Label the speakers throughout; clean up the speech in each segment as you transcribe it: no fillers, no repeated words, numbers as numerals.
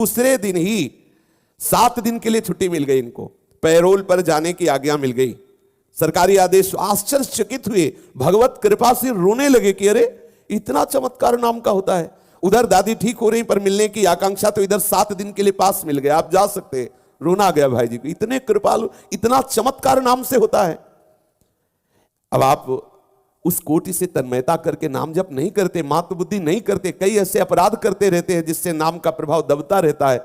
Speaker 1: दूसरे दिन ही 7 दिन के लिए छुट्टी मिल गई इनको, पैरोल पर जाने की आज्ञा मिल गई, सरकारी आदेश। आश्चर्यचकित हुए, भगवत कृपा से रोने लगे कि अरे इतना चमत्कार नाम का होता है। उधर दादी ठीक हो रही पर मिलने की आकांक्षा, तो इधर 7 दिन के लिए पास मिल गया, आप जा सकते हैं। रोना आ गया भाई जी को, इतने कृपालु, इतना चमत्कार नाम से होता है। अब आप उस कोटि से तन्मयता करके नाम जप नहीं करते, मातृ बुद्धि नहीं करते, कई ऐसे अपराध करते रहते हैं जिससे नाम का प्रभाव दबता रहता है,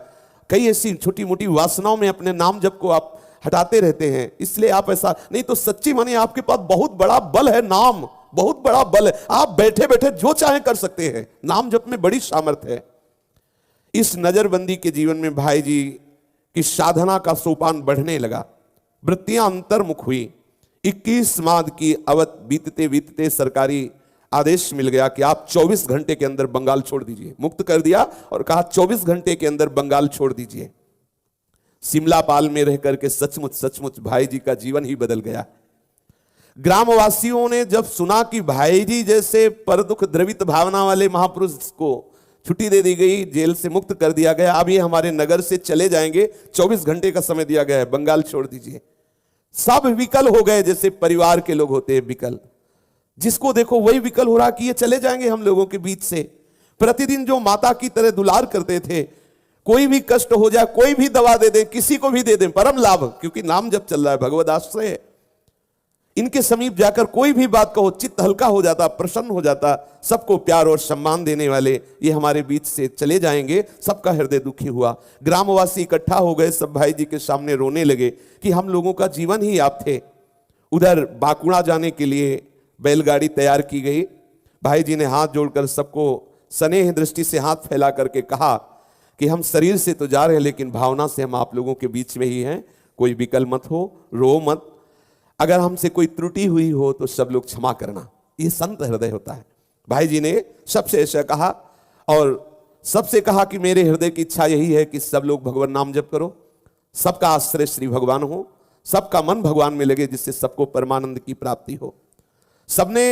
Speaker 1: कई ऐसी छोटी मोटी वासनाओं में अपने नाम जप को आप हटाते रहते हैं। इसलिए आप ऐसा नहीं, तो सच्ची माने आपके पास बहुत बड़ा बल है, नाम बहुत बड़ा बल है, आप बैठे बैठे जो चाहे कर सकते हैं। नाम जप में बड़ी सामर्थ्य है। इस नजरबंदी के जीवन में भाई जी की साधना का सोपान बढ़ने लगा, वृत्तियां अंतर्मुख हुई। 21 माह की अवधि बीतते बीतते सरकारी आदेश मिल गया कि आप 24 घंटे के अंदर बंगाल छोड़ दीजिए। मुक्त कर दिया और कहा 24 घंटे के अंदर बंगाल छोड़ दीजिए। सिमलापाल में रह करके सचमुच सचमुच भाई जी का जीवन ही बदल गया। ग्रामवासियों ने जब सुना कि भाई जी जैसे पर दुख द्रवित भावना वाले महापुरुष को छुट्टी दे दी गई, जेल से मुक्त कर दिया गया, अब ये हमारे नगर से चले जाएंगे, 24 घंटे का समय दिया गया है, बंगाल छोड़ दीजिए। सब विकल हो गए, जैसे परिवार के लोग होते हैं विकल, जिसको देखो वही विकल हो रहा कि ये चले जाएंगे हम लोगों के बीच से। प्रतिदिन जो माता की तरह दुलार करते थे, कोई भी कष्ट हो जाए, कोई भी दवा दे दें, किसी को भी दे दें, परम लाभ, क्योंकि नाम जब चल रहा है, भगवद आश्रय है। इनके समीप जाकर कोई भी बात कहो, चित्त हल्का हो जाता, प्रसन्न हो जाता। सबको प्यार और सम्मान देने वाले ये हमारे बीच से चले जाएंगे, सबका हृदय दुखी हुआ। ग्रामवासी इकट्ठा हो गए, सब भाई जी के सामने रोने लगे कि हम लोगों का जीवन ही आप थे। उधर बाकुड़ा जाने के लिए बैलगाड़ी तैयार की गई। भाई जी ने हाथ जोड़कर सबको स्नेह दृष्टि से हाथ फैला करके कहा कि हम शरीर से तो जा रहे हैं, लेकिन भावना से हम आप लोगों के बीच में ही हैं। कोई विकल मत हो, रो मत, अगर हमसे कोई त्रुटि हुई हो तो सब लोग क्षमा करना। ये संत हृदय होता है। भाई जी ने सबसे ऐसा कहा और सबसे कहा कि मेरे हृदय की इच्छा यही है कि सब लोग भगवान नाम जप करो, सबका आश्रय श्री भगवान हो, सबका मन भगवान में लगे, जिससे सबको परमानंद की प्राप्ति हो। सबने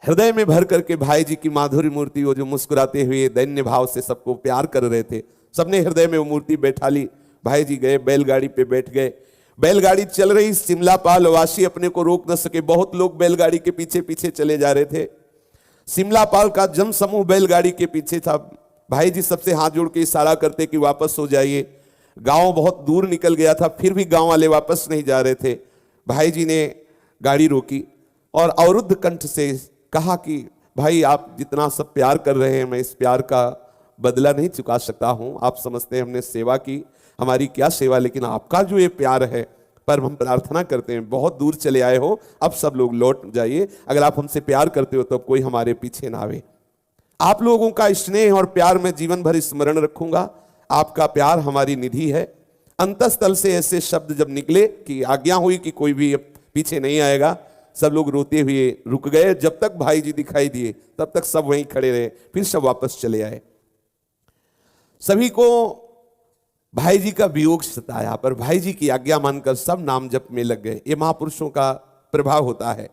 Speaker 1: हृदय में भर करके भाई जी की माधुरी मूर्ति, वो जो मुस्कुराते हुए दैन्य भाव से सबको प्यार कर रहे थे, सबने हृदय में वो मूर्ति बैठा ली। भाई जी गए, बैलगाड़ी पे बैठ गए। बैलगाड़ी चल रही, सिमलापाल वासी अपने को रोक न सके, बहुत लोग बैलगाड़ी के पीछे पीछे चले जा रहे थे। सिमलापाल का जन समूह बैलगाड़ी के पीछे था। भाई जी सबसे हाथ जोड़ के इशारा करते कि वापस हो जाइए। गांव बहुत दूर निकल गया था, फिर भी गांव वाले वापस नहीं जा रहे थे। भाई जी ने गाड़ी रोकी और अवरुद्ध कंठ से कहा कि भाई आप जितना सब प्यार कर रहे हैं, मैं इस प्यार का बदला नहीं चुका सकता हूं। आप समझते हैं हमने सेवा की, हमारी क्या सेवा, लेकिन आपका जो ये प्यार है, पर हम प्रार्थना करते हैं, बहुत दूर चले आए हो, अब सब लोग लौट जाइए। अगर आप हमसे प्यार करते हो तो अब कोई हमारे पीछे ना आवे। आप लोगों का स्नेह और प्यार मैं जीवन भर स्मरण रखूंगा। आपका प्यार हमारी निधि है। अंतस्थल से ऐसे शब्द जब निकले कि आज्ञा हुई कि कोई भी पीछे नहीं आएगा, सब लोग रोते हुए रुक गए। जब तक भाई जी दिखाई दिए तब तक सब वहीं खड़े रहे, फिर सब वापस चले आए। सभी को भाई जी का वियोग सताया, पर भाई जी की आज्ञा मानकर सब नाम जप में लग गए। ये महापुरुषों का प्रभाव होता है।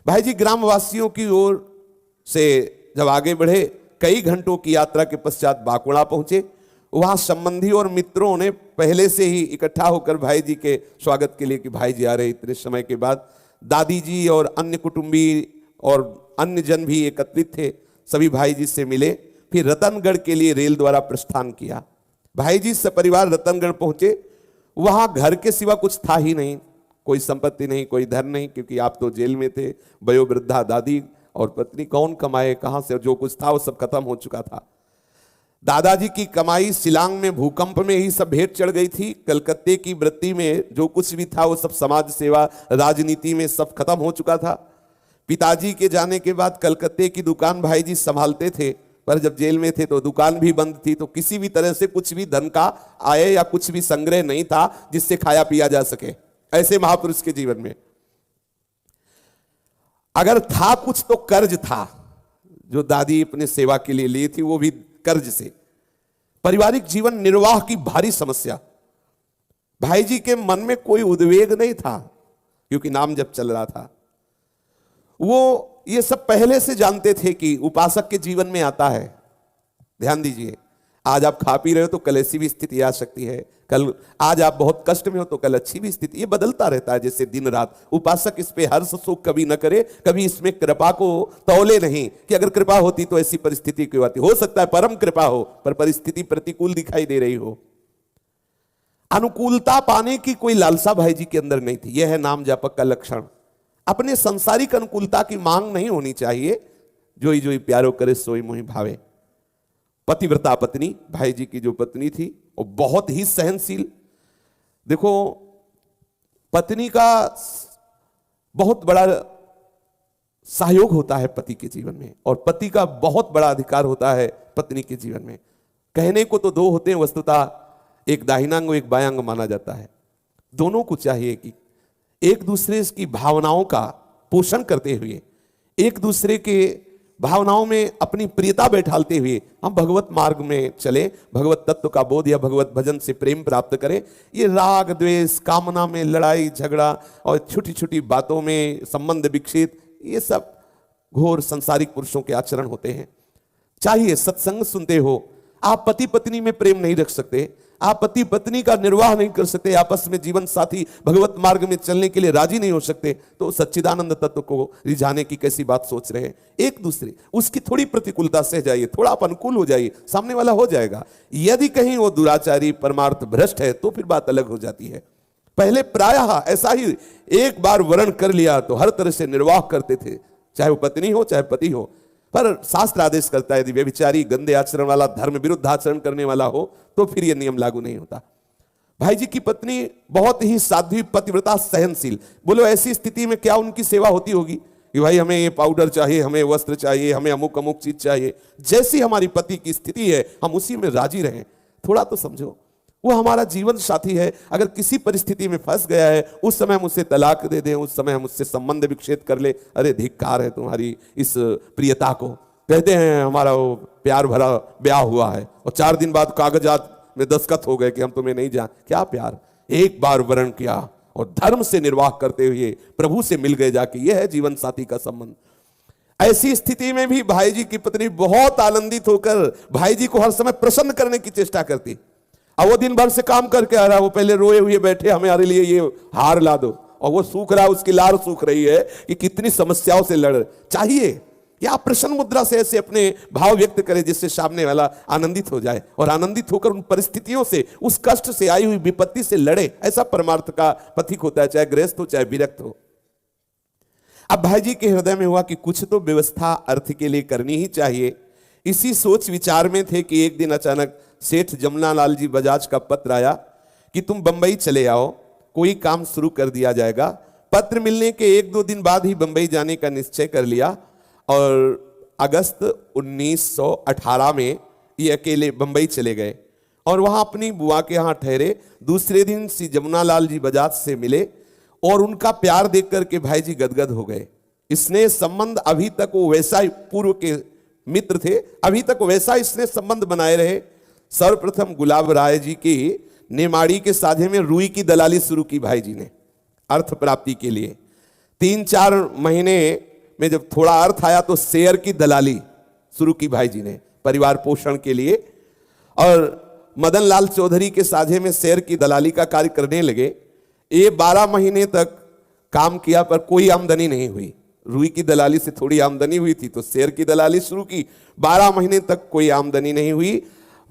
Speaker 1: भाई जी ग्रामवासियों की ओर से जब आगे बढ़े, कई घंटों की यात्रा के पश्चात बाकुड़ा पहुंचे। वहां संबंधी और मित्रों ने पहले से ही इकट्ठा होकर भाई जी के स्वागत के लिए कि भाई जी आ रहे इतने समय के बाद। दादी जी और अन्य कुटुंबी और अन्य जन भी एकत्रित थे, सभी भाई जी से मिले। फिर रतनगढ़ के लिए रेल द्वारा प्रस्थान किया। भाई जी सपरिवार रतनगढ़ पहुंचे। वहां घर के सिवा कुछ था ही नहीं, कोई संपत्ति नहीं, कोई धन नहीं, क्योंकि आप तो जेल में थे। वयोवृद्धा दादी और पत्नी, कौन कमाए कहां से, जो कुछ था वो सब खत्म हो चुका था। दादाजी की कमाई शिलांग में भूकंप में ही सब भेंट चढ़ गई थी। कलकत्ते की वृत्ति में जो कुछ भी था वो सब समाज सेवा, राजनीति में सब खत्म हो चुका था। पिताजी के जाने के बाद कलकत्ते की दुकान भाई जी संभालते थे, पर जब जेल में थे तो दुकान भी बंद थी, तो किसी भी तरह से कुछ भी धन का आय या कुछ भी संग्रह नहीं था जिससे खाया पिया जा सके। ऐसे महापुरुष के जीवन में अगर था कुछ तो कर्ज था, जो दादी अपने सेवा के लिए ली थी वो भी कर्ज से। पारिवारिक जीवन निर्वाह की भारी समस्या। भाई जी के मन में कोई उद्वेग नहीं था, क्योंकि नाम जब चल रहा था। वो ये सब पहले से जानते थे कि उपासक के जीवन में आता है। ध्यान दीजिए, आज आप खा पी रहे हो तो कल ऐसी भी स्थिति आ सकती है, कल आज आप बहुत कष्ट में हो तो कल अच्छी भी स्थिति, ये बदलता रहता है जैसे दिन रात। उपासक इस पे हर्ष शोक कभी न करे, कभी इसमें कृपा को तौले नहीं कि अगर कृपा होती तो ऐसी परिस्थिति क्यों आती। हो सकता है परम कृपा हो पर परिस्थिति प्रतिकूल दिखाई दे रही हो। अनुकूलता पाने की कोई लालसा भाई जी के अंदर नहीं थी। यह है नाम जापक का लक्षण। अपने संसारिक अनुकूलता की मांग नहीं होनी चाहिए। जोई जोई प्यारो करे सोई मोहि भावे। पतिव्रता पत्नी, भाई जी की जो पत्नी थी वो बहुत ही सहनशील। देखो, पत्नी का बहुत बड़ा सहयोग होता है पति के जीवन में, और पति का बहुत बड़ा अधिकार होता है पत्नी के जीवन में। कहने को तो दो होते हैं, वस्तुतः एक दाहिनांग एक बायांग माना जाता है। दोनों को चाहिए कि एक दूसरे की भावनाओं का पोषण करते हुए, एक दूसरे के भावनाओं में अपनी प्रियता बैठालते हुए हम भगवत मार्ग में चले, भगवत तत्व का बोध या भगवत भजन से प्रेम प्राप्त करें। ये राग द्वेष, कामना में लड़ाई झगड़ा और छोटी छोटी बातों में संबंध विकसित, ये सब घोर संसारिक पुरुषों के आचरण होते हैं। चाहिए सत्संग सुनते हो, आप पति पत्नी में प्रेम नहीं रख सकते, आप पति पत्नी का निर्वाह नहीं कर सकते, आपस में जीवन साथी भगवत मार्ग में चलने के लिए राजी नहीं हो सकते, तो सच्चिदानंद तत्व को रिझाने की कैसी बात सोच रहे हैं। एक दूसरे उसकी थोड़ी प्रतिकूलता सह जाइए, थोड़ा आप अनुकूल हो जाइए, सामने वाला हो जाएगा। यदि कहीं वो दुराचारी परमार्थ भ्रष्ट है तो फिर बात अलग हो जाती है। पहले प्रायः ऐसा ही, एक बार वर्ण कर लिया तो हर तरह से निर्वाह करते थे, चाहे वो पत्नी हो चाहे पति हो। पर शास्त्र आदेश करता है यदि व्यभिचारी, गंदे आचरण वाला, धर्म विरुद्ध आचरण करने वाला हो तो फिर यह नियम लागू नहीं होता। भाई जी की पत्नी बहुत ही साध्वी, पतिव्रता, सहनशील। बोलो ऐसी स्थिति में क्या उनकी सेवा होती होगी कि भाई हमें ये पाउडर चाहिए, हमें वस्त्र चाहिए, हमें अमुक अमुक चीज चाहिए। जैसी हमारी पति की स्थिति है हम उसी में राजी रहें। थोड़ा तो समझो, वो हमारा जीवन साथी है। अगर किसी परिस्थिति में फंस गया है, उस समय हम उसे तलाक दे दें, उस समय हम उससे संबंध विच्छेद कर ले, अरे धिक्कार है तुम्हारी इस प्रियता को। कहते हैं हमारा वो प्यार भरा ब्याह हुआ है और 4 दिन बाद कागजात में दस्तखत हो गए कि हम तुम्हें नहीं जान। क्या प्यार, एक बार वर्ण किया और धर्म से निर्वाह करते हुए प्रभु से मिल गए जाके, यह है जीवन साथी का संबंध। ऐसी स्थिति में भी भाई जी की पत्नी बहुत आनंदित होकर भाई जी को हर समय प्रसन्न करने की चेष्टा करती। अब वो दिन भर से काम करके आ रहा है, वो पहले रोए हुए बैठे हमारे लिए ये हार ला दो, और वो सूख रहा, उसकी लार सूख रही है कि कितनी समस्याओं से लड़। चाहिए कि आप प्रसन्न मुद्रा से ऐसे अपने भाव व्यक्त करें जिससे सामने वाला आनंदित हो जाए और आनंदित होकर उन परिस्थितियों से, उस कष्ट से आई हुई विपत्ति से लड़े। ऐसा परमार्थ का पथिक होता है, चाहे गृहस्थ हो चाहे विरक्त हो। अब भाई जी के हृदय में हुआ कि कुछ तो व्यवस्था अर्थ के लिए करनी ही चाहिए। इसी सोच विचार में थे कि एक दिन अचानक सेठ जमुनालाल जी बजाज का पत्र आया कि तुम बंबई चले आओ, कोई काम शुरू कर दिया जाएगा। पत्र मिलने के 1-2 दिन बाद ही बंबई जाने का निश्चय कर लिया और अगस्त 1918 में ये अकेले बंबई चले गए और वहां अपनी बुआ के यहाँ ठहरे। दूसरे दिन श्री जमुनालाल जी बजाज से मिले और उनका प्यार देख करके भाई जी गदगद हो गए। स्नेह संबंध अभी तक वो वैसा ही, पूर्व के मित्र थे, अभी तक वैसा स्नेह संबंध बनाए रहे। सर्वप्रथम गुलाब राय जी की नेमाड़ी के साझे में रुई की दलाली शुरू की भाई जी ने अर्थ प्राप्ति के लिए। 3-4 महीने में जब थोड़ा अर्थ आया तो शेयर की दलाली शुरू की भाई जी ने परिवार पोषण के लिए, और मदन लाल चौधरी के साझे में शेयर की दलाली का कार्य करने लगे। ये 12 महीने तक काम किया पर कोई आमदनी नहीं हुई। रुई की दलाली से थोड़ी आमदनी हुई थी तो शेयर की दलाली शुरू की, 12 महीने तक कोई आमदनी नहीं हुई।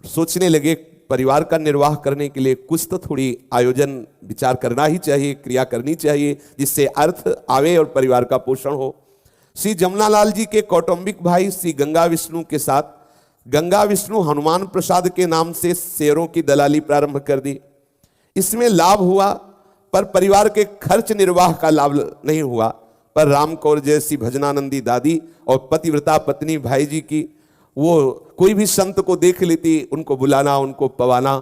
Speaker 1: सोचने लगे परिवार का निर्वाह करने के लिए कुछ तो थोड़ी आयोजन विचार करना ही चाहिए, क्रिया करनी चाहिए जिससे अर्थ आवे और परिवार का पोषण हो। श्री जमुनालाल जी के कौटुंबिक भाई श्री गंगा विष्णु के साथ गंगा विष्णु हनुमान प्रसाद के नाम से शेयरों की दलाली प्रारंभ कर दी। इसमें लाभ हुआ पर परिवार के खर्च निर्वाह का लाभ नहीं हुआ। पर राम कौर जैसी भजनानंदी दादी और पतिव्रता पत्नी भाई जी की, वो कोई भी संत को देख लेती, उनको बुलाना, उनको पवाना।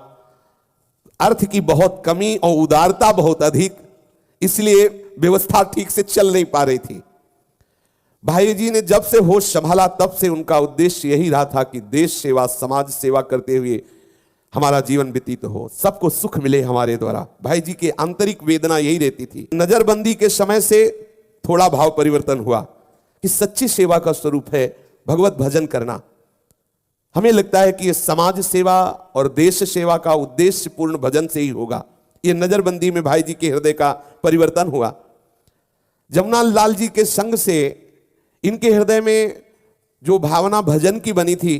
Speaker 1: अर्थ की बहुत कमी और उदारता बहुत अधिक, इसलिए व्यवस्था ठीक से चल नहीं पा रही थी। भाई जी ने जब से होश संभाला तब से उनका उद्देश्य यही रहा था कि देश सेवा, समाज सेवा करते हुए हमारा जीवन व्यतीत हो, सबको सुख मिले हमारे द्वारा। भाई जी की आंतरिक वेदना यही रहती थी। नजरबंदी के समय से थोड़ा भाव परिवर्तन हुआ कि सच्ची सेवा का स्वरूप है भगवत भजन करना। हमें लगता है कि ये समाज सेवा और देश सेवा का उद्देश्य पूर्ण भजन से ही होगा। ये नजरबंदी में भाई जी के हृदय का परिवर्तन हुआ। जमुना लाल जी के संग से इनके हृदय में जो भावना भजन की बनी थी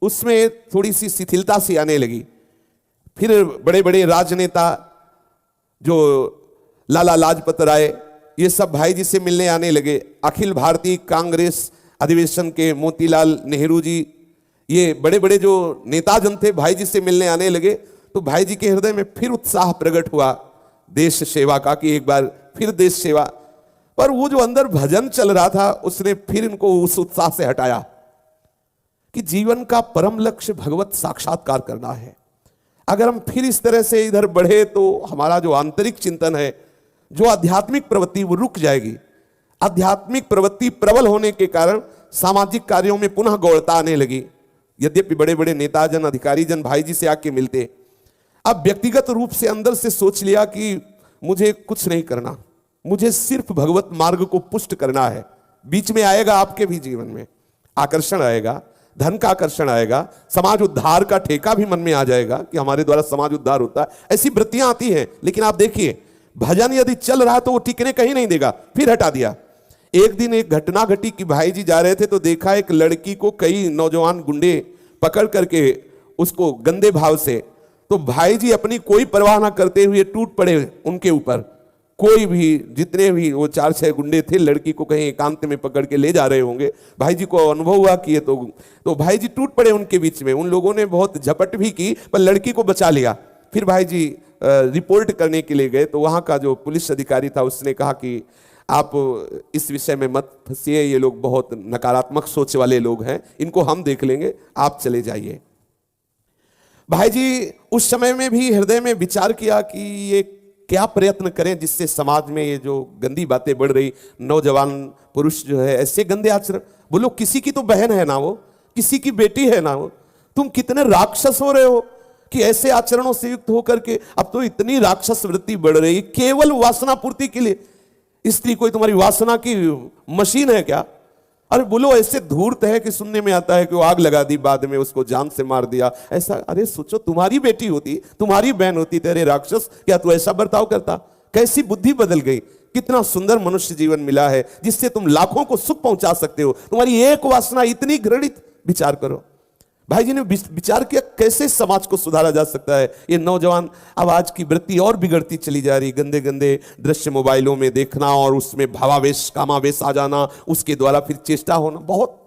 Speaker 1: उसमें थोड़ी सी शिथिलता सी आने लगी। फिर बड़े बड़े राजनेता जो लाला लाजपत राय, ये सब भाई जी से मिलने आने लगे। अखिल भारतीय कांग्रेस अधिवेशन के मोतीलाल नेहरू जी, ये बड़े बड़े जो नेता जन थे भाई जी से मिलने आने लगे। तो भाई जी के हृदय में फिर उत्साह प्रकट हुआ देश सेवा का, कि एक बार फिर देश सेवा। पर वो जो अंदर भजन चल रहा था उसने फिर इनको उस उत्साह से हटाया कि जीवन का परम लक्ष्य भगवत साक्षात्कार करना है। अगर हम फिर इस तरह से इधर बढ़े तो हमारा जो आंतरिक चिंतन है, जो आध्यात्मिक प्रवृत्ति, वो रुक जाएगी। आध्यात्मिक प्रवृत्ति प्रबल होने के कारण सामाजिक कार्यों में पुनः गौरता आने लगी। यद्यपि बड़े बड़े नेताजन, अधिकारी जन भाई जी से आके मिलते, अब व्यक्तिगत रूप से अंदर से सोच लिया कि मुझे कुछ नहीं करना, मुझे सिर्फ भगवत मार्ग को पुष्ट करना है। बीच में आएगा आपके भी जीवन में आकर्षण आएगा, धन का आकर्षण आएगा, समाज उद्धार का ठेका भी मन में आ जाएगा कि हमारे द्वारा समाज उद्धार होता है, ऐसी वृत्तियां आती हैं। लेकिन आप देखिए, भजन यदि चल रहा तो वो टिकने कहीं नहीं देगा, फिर हटा दिया। एक दिन एक घटना घटी कि भाई जी जा रहे थे तो देखा एक लड़की को कई नौजवान गुंडे पकड़ करके उसको गंदे भाव से, तो भाई जी अपनी कोई परवाह ना करते हुए टूट पड़े उनके ऊपर। कोई भी, जितने भी वो 4-6 गुंडे थे, लड़की को कहीं एकांत में पकड़ के ले जा रहे होंगे। भाई जी को अनुभव हुआ कि ये तो भाई जी टूट पड़े उनके बीच में। उन लोगों ने बहुत झपट भी की पर लड़की को बचा लिया। फिर भाई जी रिपोर्ट करने के लिए गए तो वहाँ का जो पुलिस अधिकारी था उसने कहा कि आप इस विषय में मत फंसिए, ये लोग बहुत नकारात्मक सोच वाले लोग हैं, इनको हम देख लेंगे, आप चले जाइए। भाई जी उस समय में भी हृदय में विचार किया कि ये क्या प्रयत्न करें जिससे समाज में ये जो गंदी बातें बढ़ रही, नौजवान पुरुष जो है ऐसे गंदे आचरण, बोलो किसी की तो बहन है ना, वो किसी की बेटी है ना, वो तुम कितने राक्षस हो रहे हो कि ऐसे आचरणों से युक्त होकर के अब तो इतनी राक्षस वृत्ति बढ़ रही केवल वासना पूर्ति के लिए। स्त्री कोई तुम्हारी वासना की मशीन है क्या? अरे बोलो ऐसे धूर्त है कि सुनने में आता है कि वो आग लगा दी, बाद में उसको जान से मार दिया, ऐसा। अरे सोचो तुम्हारी बेटी होती, तुम्हारी बहन होती, तेरे राक्षस, क्या तू ऐसा बर्ताव करता? कैसी बुद्धि बदल गई। कितना सुंदर मनुष्य जीवन मिला है जिससे तुम लाखों को सुख पहुंचा सकते हो, तुम्हारी एक वासना इतनी घृणित। विचार करो। भाई जी ने विचार किया कैसे समाज को सुधारा जा सकता है। ये नौजवान अब आज की वृत्ति और बिगड़ती चली जा रही, गंदे गंदे दृश्य मोबाइलों में देखना और उसमें भावावेश कामावेश आ जाना, उसके द्वारा फिर चेष्टा होना, बहुत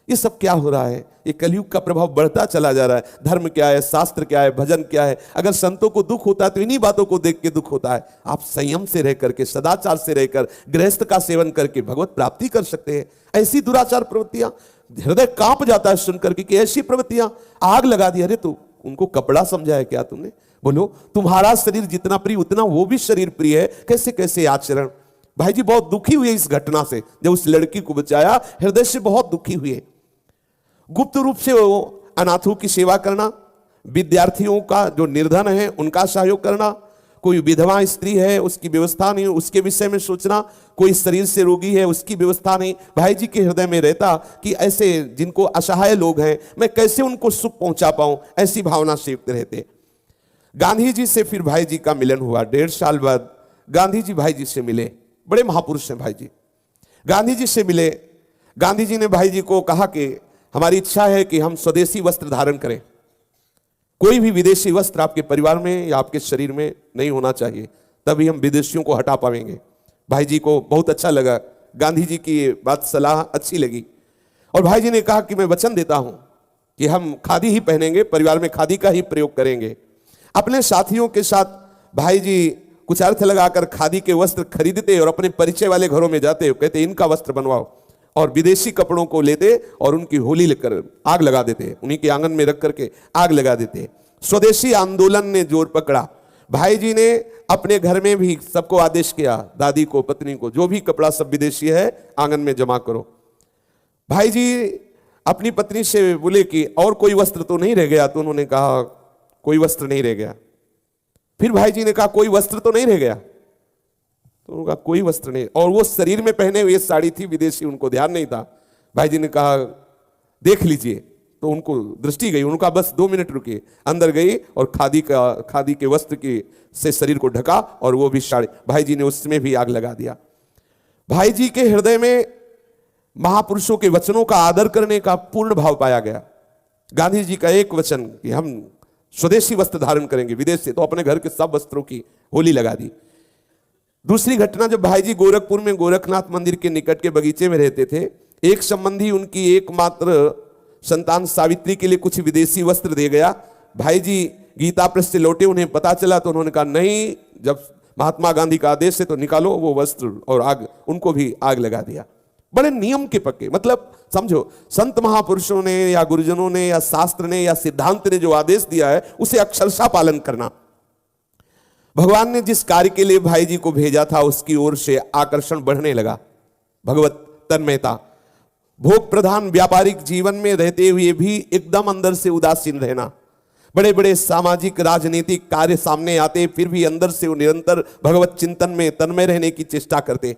Speaker 1: ये सब क्या हो रहा है? ये कलयुग का प्रभाव बढ़ता चला जा रहा है। धर्म क्या है, शास्त्र क्या है, भजन क्या है? अगर संतों को दुख होता है तो इन्हीं बातों को देख के दुख होता है। आप संयम से रह करके, सदाचार से रहकर, गृहस्थ का सेवन करके भगवत प्राप्ति कर सकते हैं। ऐसी दुराचार प्रवृत्तियां, हृदय कांप जाता है सुनकर के कि ऐसी प्रवृत्तियां, आग लगा दी। अरे तो उनको कपड़ा समझा है क्या तुमने? बोलो तुम्हारा शरीर जितना प्रिय उतना वो भी शरीर प्रिय है। कैसे कैसे आचरण। भाई जी बहुत दुखी हुए इस घटना से, जब उस लड़की को बचाया हृदय से बहुत दुखी हुए। गुप्त रूप से वो अनाथों की सेवा करना, विद्यार्थियों का जो निर्धन है उनका सहयोग करना, कोई विधवा स्त्री है उसकी व्यवस्था नहीं, उसके विषय में सोचना, कोई शरीर से रोगी है उसकी व्यवस्था नहीं। भाई जी के हृदय में रहता कि ऐसे जिनको असहाय लोग हैं मैं कैसे उनको सुख पहुंचा पाऊं, ऐसी भावना से युक्त रहते। गांधी जी से फिर भाई जी का मिलन हुआ। 1.5 साल बाद गांधी जी भाई जी से मिले। बड़े महापुरुष हैं भाई जी। गांधी जी से मिले। गांधी जी ने भाई जी को कहा कि हमारी इच्छा है कि हम स्वदेशी वस्त्र धारण करें, कोई भी विदेशी वस्त्र आपके परिवार में या आपके शरीर में नहीं होना चाहिए, तभी हम विदेशियों को हटा पाएंगे। भाई जी को बहुत अच्छा लगा, गांधी जी की बात सलाह अच्छी लगी। और भाई जी ने कहा कि मैं वचन देता हूं कि हम खादी ही पहनेंगे, परिवार में खादी का ही प्रयोग करेंगे। अपने साथियों के साथ भाई जी कुछ अर्थ लगाकर खादी के वस्त्र खरीदते और अपने परिचय वाले घरों में जाते, कहते इनका वस्त्र बनवाओ, और विदेशी कपड़ों को लेते और उनकी होली लेकर आग लगा देते, उन्हीं के आंगन में रख करके आग लगा देते। स्वदेशी आंदोलन ने जोर पकड़ा। भाई जी ने अपने घर में भी सबको आदेश किया, दादी को, पत्नी को, जो भी कपड़ा सब विदेशी है आंगन में जमा करो। भाई जी अपनी पत्नी से बोले कि और कोई वस्त्र तो नहीं रह गया? तो उन्होंने कहा कोई वस्त्र नहीं रह गया। फिर भाई जी ने कहा कोई वस्त्र तो नहीं रह गया? तो उन्होंने कहा कोई वस्त्र नहीं। और वो शरीर में पहने हुए साड़ी थी विदेशी, उनको ध्यान नहीं था। भाई जी ने कहा देख लीजिए तो उनको दृष्टि गई, उनका बस 2 मिनट रुके, अंदर गई और खादी के वस्त्र की से शरीर को ढका और वो भी साड़ी, भाई जी ने उसमें भी आग लगा दिया। भाई जी के हृदय में महापुरुषों के वचनों का आदर करने का पूर्ण भाव पाया गया। गांधी जी का एक वचन कि हम स्वदेशी वस्त्र धारण करेंगे, विदेश से तो अपने घर के सब वस्त्रों की होली लगा दी। दूसरी घटना, जब भाई जी गोरखपुर में गोरखनाथ मंदिर के निकट के बगीचे में रहते थे, एक संबंधी उनकी एकमात्र संतान सावित्री के लिए कुछ विदेशी वस्त्र दे गया। भाई जी गीता प्रेस से लौटे, उन्हें पता चला तो उन्होंने कहा नहीं, जब महात्मा गांधी का आदेश है तो निकालो वो वस्त्र, और आग, उनको भी आग लगा दिया। बड़े नियम के पक्के, मतलब समझो, संत महापुरुषों ने या गुरुजनों ने या शास्त्र ने या सिद्धांत ने जो आदेश दिया है उसे अक्षरशः पालन करना। भगवान ने जिस कार्य के लिए भाई जी को भेजा था उसकी ओर से आकर्षण बढ़ने लगा। भगवत तन्मयता, भोग प्रधान व्यापारिक जीवन में रहते हुए भी एकदम अंदर से उदासीन रहना। बड़े बड़े सामाजिक राजनीतिक कार्य सामने आते, फिर भी अंदर से वो निरंतर भगवत चिंतन में तन्मय रहने की चेष्टा करते।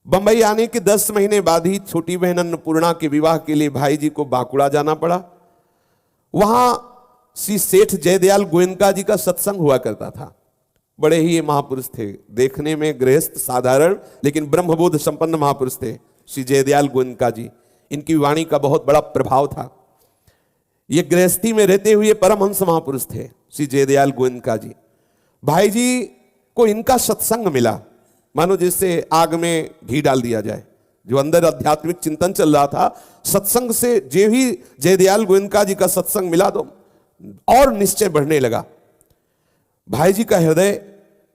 Speaker 1: बंबई आने के 10 महीने बाद ही छोटी बहन अन्नपूर्णा के विवाह के लिए भाई जी को बांकुड़ा जाना पड़ा। वहां श्री सेठ जयदयाल गोयनका जी का सत्संग हुआ करता था। बड़े ही ये महापुरुष थे, देखने में गृहस्थ साधारण लेकिन ब्रह्मबोध संपन्न महापुरुष थे श्री जयदयाल गोयनका जी। इनकी वाणी का बहुत बड़ा प्रभाव था। ये गृहस्थी में रहते हुए परमहंस महापुरुष थे श्री जयदयाल गोयनका जी। भाई जी को इनका सत्संग मिला, मानो जैसे आग में घी डाल दिया जाए। जो अंदर आध्यात्मिक चिंतन चल रहा था, सत्संग से जो ही जयदयाल गोयनका जी का सत्संग मिला तो और निश्चय बढ़ने लगा। भाई जी का हृदय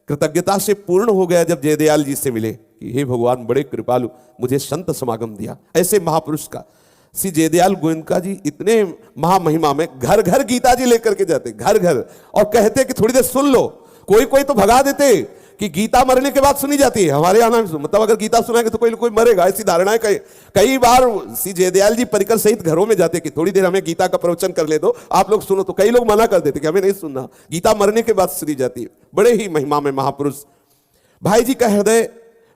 Speaker 1: कृतज्ञता से पूर्ण हो गया जब जयदयाल जी से मिले कि हे भगवान, बड़े कृपालु, मुझे संत समागम दिया। ऐसे महापुरुष का श्री जयदयाल गोयनका जी इतने महामहिमा में घर घर गीता जी लेकर के जाते, घर घर, और कहते कि थोड़ी देर सुन लो। कोई कोई तो भगा देते कि गीता मरने के बाद सुनी जाती है। हमारे यहाँ मतलब अगर गीता सुनाएंगे तो कोई मरेगा, ऐसी धारणाएं कई बार श्री जयदयाल जी परिकर सहित घरों में जाते कि थोड़ी देर हमें गीता का प्रवचन कर ले दो, आप लोग सुनो। तो कई लोग मना कर देते कि हमें नहीं सुनना, गीता मरने के बाद सुनी जाती है। बड़े ही महिमा में महापुरुष। भाई जी का हृदय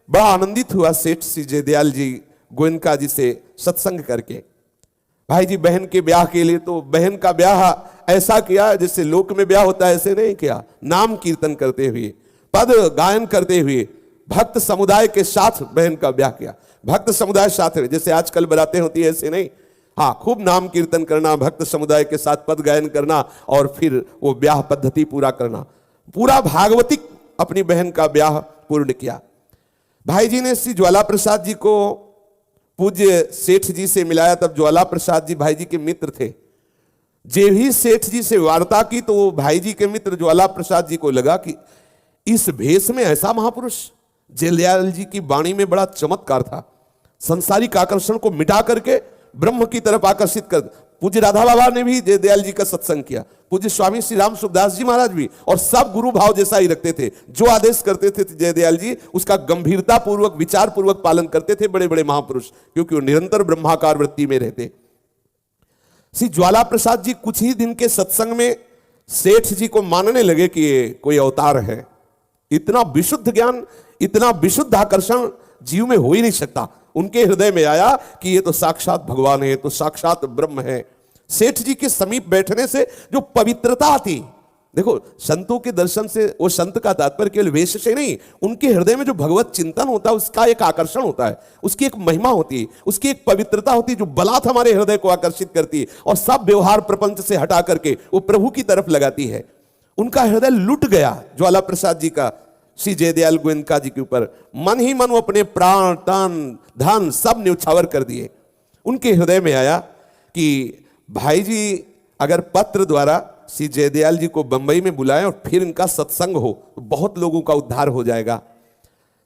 Speaker 1: बड़ा आनंदित हुआ सेठ श्री जयदयाल जी गोयनका जी से सत्संग करके। भाई जी बहन के ब्याह के लिए तो बहन का ब्याह ऐसा किया जैसे लोक में ब्याह होता है, ऐसे नहीं किया। नाम कीर्तन करते हुए, पद गायन करते हुए भक्त समुदाय के साथ बहन का ब्याह किया। भक्त समुदाय साथ जैसे आजकल बरातें होती है ऐसे नहीं, हाँ, खूब नाम कीर्तन करना, भक्त समुदाय के साथ पद गायन करना और फिर वो ब्याह पद्धति पूरा करना। पूरा भागवतिक अपनी बहन का ब्याह पूर्ण किया। भाई जी ने श्री ज्वाला प्रसाद जी को पूज्य सेठ जी से मिलाया। तब ज्वाला प्रसाद जी भाई जी के मित्र थे। जे ही सेठ जी से वार्ता की तो वो भाई जी के मित्र ज्वाला प्रसाद जी को लगा कि इस भेष में ऐसा महापुरुष। जयदयाल जी की वाणी में बड़ा चमत्कार था, संसारिक आकर्षण को मिटा करके ब्रह्म की तरफ आकर्षित कर। पूज्य राधा बाबा ने भी जयदयाल जी का सत्संग किया, पूज्य स्वामी श्री राम सुखदास जी महाराज भी, और सब गुरु भाव जैसा ही रखते थे। जो आदेश करते थे जयदयाल जी उसका गंभीरता पूर्वक विचार पूर्वक पालन करते थे बड़े बड़े महापुरुष, क्योंकि वो निरंतर ब्रह्माकार वृत्ति में रहते। श्री ज्वाला प्रसाद जी कुछ ही दिन के सत्संग में सेठ जी को मानने लगे कि ये कोई अवतार है। इतना विशुद्ध ज्ञान, इतना विशुद्ध आकर्षण जीव में हो ही नहीं सकता। उनके हृदय में आया कि ये तो साक्षात भगवान है, तो साक्षात ब्रह्म है। सेठ जी के समीप बैठने से जो पवित्रता आती, देखो संतों के दर्शन से, वो संत का तात्पर्य केवल वेश से नहीं, उनके हृदय में जो भगवत चिंतन होता है उसका एक आकर्षण होता है, उसकी एक महिमा होती है, उसकी एक पवित्रता होती है जो बलात् हमारे हृदय को आकर्षित करती है और सब व्यवहार प्रपंच से हटा करके वो प्रभु की तरफ लगाती है। उनका हृदय लुट गया ज्वाला प्रसाद जी का श्री जयदयाल गोयनका जी के ऊपर। मन ही मन वो अपने प्राण तन धन सब न्यौछावर कर दिए। उनके हृदय में आया कि भाई जी अगर पत्र द्वारा श्री जयदयाल जी को बंबई में बुलाएं और फिर इनका सत्संग हो तो बहुत लोगों का उद्धार हो जाएगा।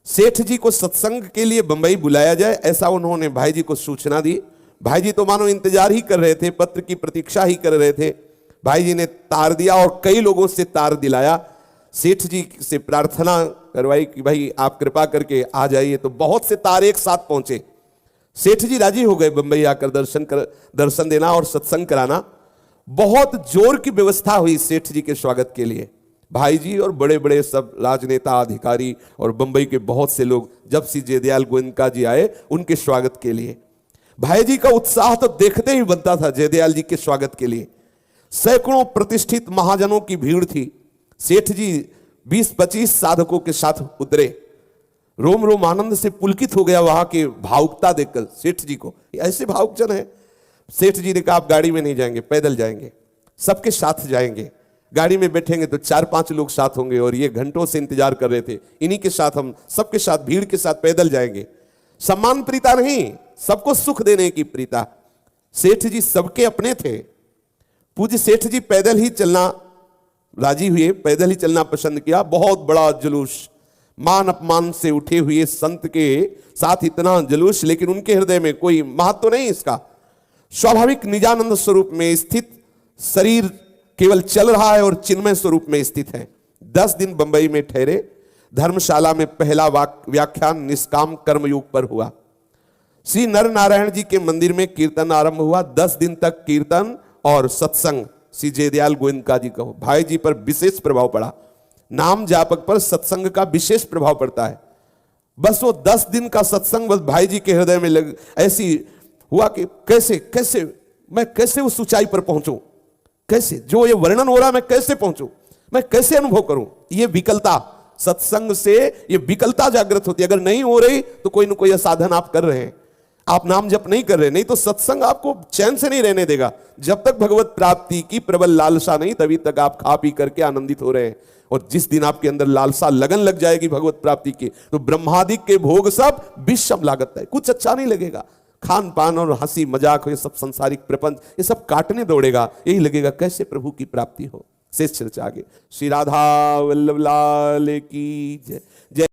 Speaker 1: सेठ जी को सत्संग के लिए बंबई बुलाया जाए, ऐसा उन्होंने भाई जी को सूचना दी। भाई जी तो मानो इंतजार ही कर रहे थे, पत्र की प्रतीक्षा ही कर रहे थे। भाई जी ने तार दिया और कई लोगों से तार दिलाया। सेठ जी से प्रार्थना करवाई कि भाई आप कृपा करके आ जाइए, तो बहुत से तार एक साथ पहुंचे। सेठ जी राजी हो गए बंबई आकर दर्शन देना और सत्संग कराना। बहुत जोर की व्यवस्था हुई सेठ जी के स्वागत के लिए। भाई जी और बड़े बड़े सब राजनेता अधिकारी और बंबई के बहुत से लोग जब श्री जयदयाल गोयनका जी आए उनके स्वागत के लिए, भाई जी का उत्साह तो देखते ही बनता था जयदयाल जी के स्वागत के लिए। सैकड़ों प्रतिष्ठित महाजनों की भीड़ थी। सेठ जी 20-25 साधकों के साथ उतरे। रोम रोम आनंद से पुलकित हो गया वहां के भावुकता देखकर सेठ जी को। ऐसे भावुक जन है। सेठ जी ने कहा आप गाड़ी में नहीं जाएंगे, पैदल जाएंगे, सबके साथ जाएंगे। गाड़ी में बैठेंगे तो 4-5 लोग साथ होंगे और ये घंटों से इंतजार कर रहे थे, इन्हीं के साथ हम सबके साथ भीड़ के साथ पैदल जाएंगे। सम्मान प्रीता नहीं, सबको सुख देने की प्रीता। सेठ जी सबके अपने थे। पूज्य सेठ जी पैदल ही चलना राजी हुए, पैदल ही चलना पसंद किया। बहुत बड़ा जुलूस, मान अपमान से उठे हुए संत के साथ इतना जुलूस, लेकिन उनके हृदय में कोई महत्व नहीं इसका। स्वाभाविक निजानंद स्वरूप में स्थित शरीर केवल चल रहा है और चिन्मय स्वरूप में स्थित है। 10 दिन बंबई में ठहरे। धर्मशाला में पहला व्याख्यान निष्काम कर्मयोग पर हुआ। श्री नर नारायण जी के मंदिर में कीर्तन आरंभ हुआ। 10 दिन तक कीर्तन और सत्संग श्री जयदयाल गोविंद जी का भाई जी पर विशेष प्रभाव पड़ा। नाम जापक पर सत्संग का विशेष प्रभाव पड़ता है। बस वो 10 दिन का सत्संग बस भाई जी के हृदय में ऐसी हुआ कि कैसे मैं उस ऊंचाई पर पहुंचूं, कैसे जो ये वर्णन हो रहा है मैं कैसे पहुंचूं, मैं कैसे अनुभव करूं। ये विकलता, सत्संग से ये विकलता जागृत होती है। अगर नहीं हो रही तो कोई ना कोई साधन आप कर रहे हैं, आप नाम जप नहीं कर रहे, नहीं तो सत्संग आपको चैन से नहीं रहने देगा। जब तक भगवत प्राप्ति की प्रबल लालसा नहीं, तभी तक आप खा पी करके आनंदित हो रहे हैं। और जिस दिन आपके अंदर लालसा लगन लग जाएगी भगवत प्राप्ति की, तो ब्रह्मादि के भोग सब विषम लागत है, कुछ अच्छा नहीं लगेगा। खान पान और हंसी मजाक, ये सब संसारिक प्रपंच, ये सब काटने दौड़ेगा। यही लगेगा कैसे प्रभु की प्राप्ति हो। शेष चर्चा आगे। श्री राधा वल्लभ लाल की जय। जय।